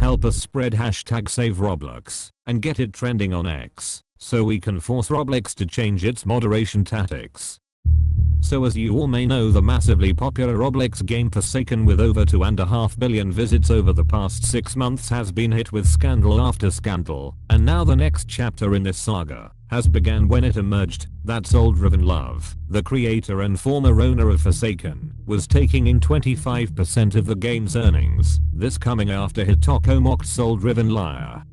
Help us spread hashtag save Roblox and get it trending on X so we can force Roblox to change its moderation tactics. So as you all may know, the massively popular Roblox game Forsaken, with over 2.5 billion visits over the past 6 months, has been hit with scandal after scandal, and now the next chapter in this saga has begun when it emerged that SOULDRIVENLIAR'S, the creator and former owner of Forsaken, was taking in 25% of the game's earnings, this coming after Hytoko mocked SOULDRIVENLIAR.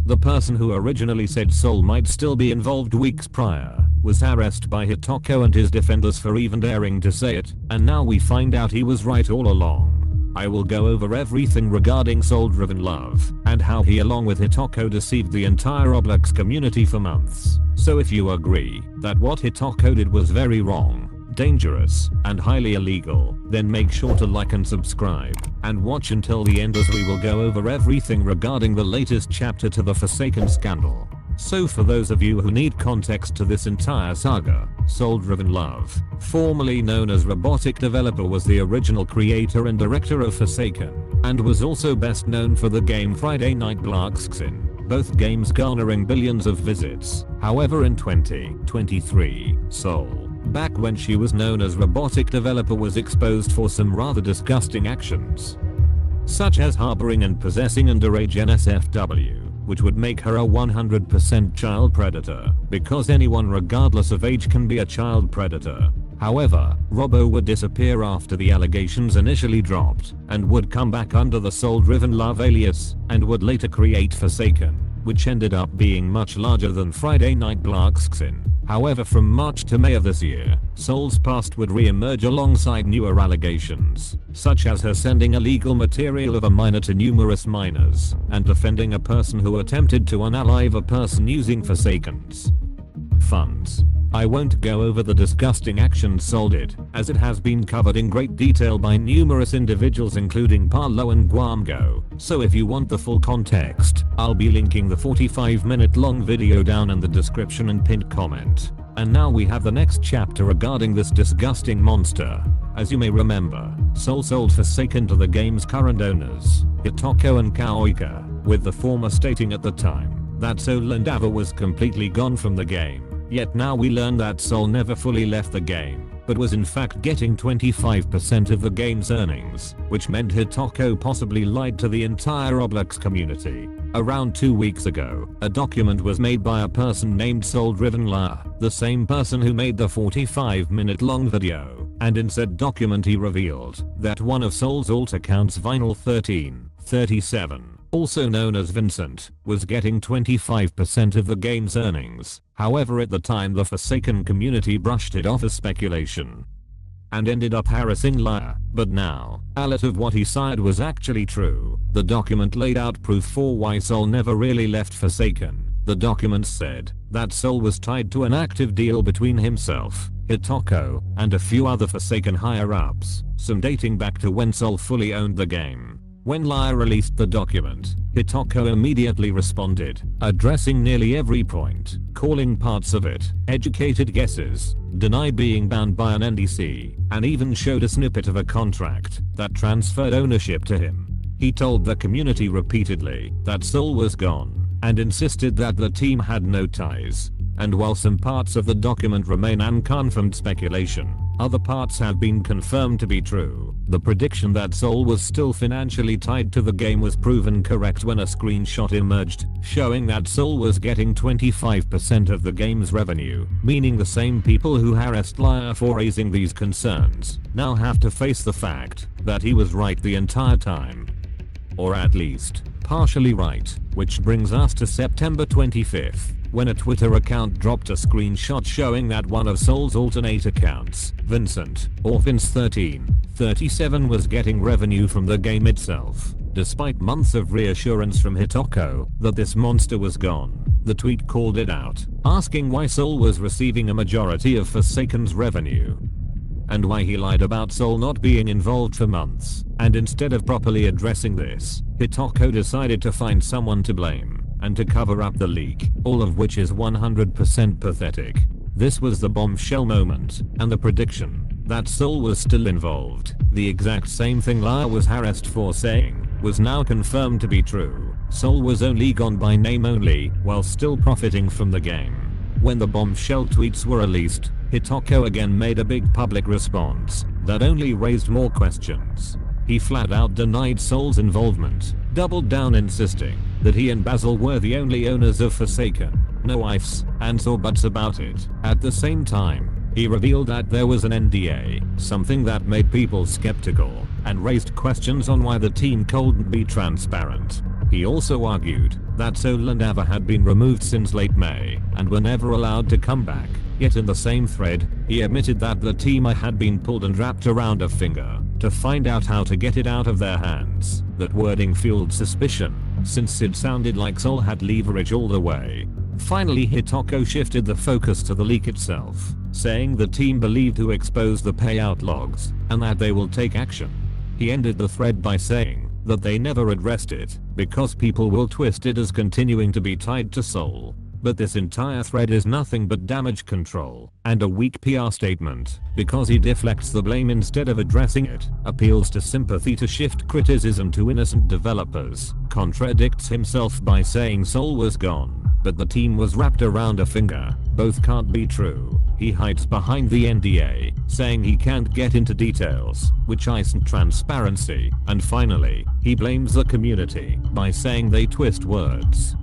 The person who originally said Soul might still be involved weeks prior was harassed by Hytoko and his defenders for even daring to say it, and now we find out he was right all along. I will go over everything regarding SOULDRIVENLIAR'S and how he, along with Hytoko, deceived the entire Roblox community for months. So if you agree that what Hytoko did was very wrong, dangerous, and highly illegal, then make sure to like and subscribe and watch until the end, as we will go over everything regarding the latest chapter to the Forsaken scandal. So for those of you who need context to this entire saga, SOULDRIVENLIAR'S, formerly known as Robotic Developer, was the original creator and director of Forsaken, and was also best known for the game Friday Night Blocks, both games garnering billions of visits. However, in 2023, Soul, back when she was known as Robotic Developer, was exposed for some rather disgusting actions, such as harboring and possessing underage NSFW, which would make her a 100% child predator, because anyone regardless of age can be a child predator. However, Robo would disappear after the allegations initially dropped, and would come back under the SOULDRIVENLIAR'S alias, and would later create Forsaken, which ended up being much larger than Friday Night Blocks. However, from March to May of this year, Soul's past would re-emerge alongside newer allegations, such as her sending illegal material of a minor to numerous minors, and defending a person who attempted to unalive a person using Forsaken's funds. I won't go over the disgusting actions Soul did, as it has been covered in great detail by numerous individuals including Parlo and Guamgo, so if you want the full context, I'll be linking the 45-minute long video down in the description and pinned comment. And now we have the next chapter regarding this disgusting monster. As you may remember, Soul sold Forsaken to the game's current owners, Hytoko and Kaoika, with the former stating at the time that Soul and Ava was completely gone from the game. Yet now we learn that Soul never fully left the game, but was in fact getting 25% of the game's earnings, which meant Hytoko possibly lied to the entire Roblox community. Around 2 weeks ago, a document was made by a person named SOULDRIVENLIAR, the same person who made the 45-minute long video, and in said document he revealed that one of Soul's alt accounts, Vinyl1337, also known as Vincent, was getting 25% of the game's earnings. However, at the time the Forsaken community brushed it off as speculation and ended up harassing Liar. But now, a lot of what he said was actually true. The document laid out proof for why Soul never really left Forsaken. The document said that Soul was tied to an active deal between himself, Hytoko, and a few other Forsaken higher-ups, some dating back to when Soul fully owned the game. When Liar released the document, Hytoko immediately responded, addressing nearly every point, calling parts of it educated guesses, denied being bound by an NDC, and even showed a snippet of a contract that transferred ownership to him. He told the community repeatedly that Soul was gone, and insisted that the team had no ties. And while some parts of the document remain unconfirmed speculation, other parts have been confirmed to be true. The prediction that Soul was still financially tied to the game was proven correct when a screenshot emerged, showing that Soul was getting 25% of the game's revenue, meaning the same people who harassed Liar for raising these concerns now have to face the fact that he was right the entire time. Or at least, partially right, which brings us to September 25th. When a Twitter account dropped a screenshot showing that one of Soul's alternate accounts, Vincent, or Vince1337, was getting revenue from the game itself, despite months of reassurance from Hytoko that this monster was gone. The tweet called it out, asking why Soul was receiving a majority of Forsaken's revenue, and why he lied about Soul not being involved for months. And instead of properly addressing this, Hytoko decided to find someone to blame and to cover up the leak, all of which is 100% pathetic. This was the bombshell moment, and the prediction that Soul was still involved, the exact same thing Liar was harassed for saying. was now confirmed to be true. Soul was only gone by name only, while still profiting from the game. When the bombshell tweets were released, Hytoko again made a big public response that only raised more questions. He flat out denied Soul's involvement, doubled down insisting that he and Basil were the only owners of Forsaken, no ifs, ands or buts about it. At the same time, he revealed that there was an NDA, something that made people skeptical and raised questions on why the team couldn't be transparent. He also argued that Soul and Ava had been removed since late May and were never allowed to come back. Yet in the same thread, he admitted that the team had been pulled and wrapped around a finger to find out how to get it out of their hands. That wording fueled suspicion, since it sounded like Soul had leverage all the way. Finally, Hytoko shifted the focus to the leak itself, saying the team believed to expose the payout logs and that they will take action. He ended the thread by saying that they never addressed it because people will twist it as continuing to be tied to Soul. But this entire thread is nothing but damage control and a weak PR statement because he deflects the blame instead of addressing it, appeals to sympathy to shift criticism to innocent developers, contradicts himself by saying Soul was gone but the team was wrapped around a finger. Both can't be true. He hides behind the NDA, saying he can't get into details, which isn't transparency. And finally, he blames the community by saying they twist words.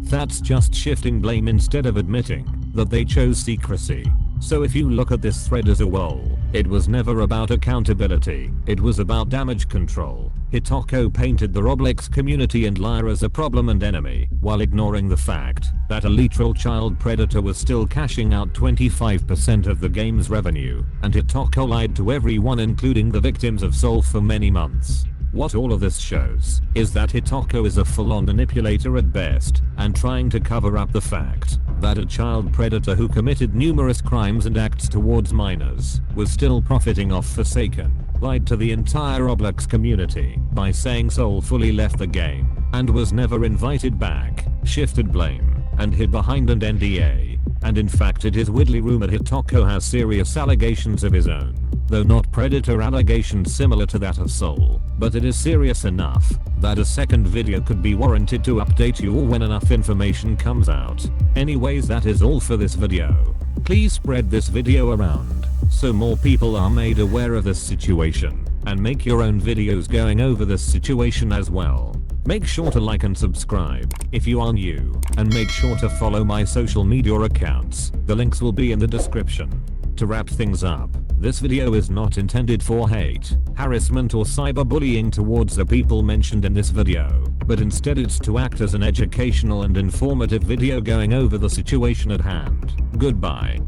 That's just shifting blame instead of admitting that they chose secrecy. So if you look at this thread as a whole, it was never about accountability, it was about damage control. Hytoko painted the Roblox community and Lyra as a problem and enemy, while ignoring the fact that a literal child predator was still cashing out 25% of the game's revenue, and Hytoko lied to everyone including the victims of Soul for many months. What all of this shows is that Hytoko is a full-on manipulator at best, and trying to cover up the fact that a child predator who committed numerous crimes and acts towards minors was still profiting off Forsaken, lied to the entire Roblox community by saying Soul fully left the game and was never invited back, shifted blame, and hid behind an NDA. And in fact it is widely rumored Hytoko has serious allegations of his own, though not predator allegations similar to that of Soul, but it is serious enough that a second video could be warranted to update you all when enough information comes out. Anyways, that is all for this video. Please spread this video around so more people are made aware of this situation, and make your own videos going over this situation as well. Make sure to like and subscribe if you are new, and make sure to follow my social media accounts. The links will be in the description. To wrap things up, this video is not intended for hate, harassment or cyberbullying towards the people mentioned in this video, but instead it's to act as an educational and informative video going over the situation at hand. Goodbye.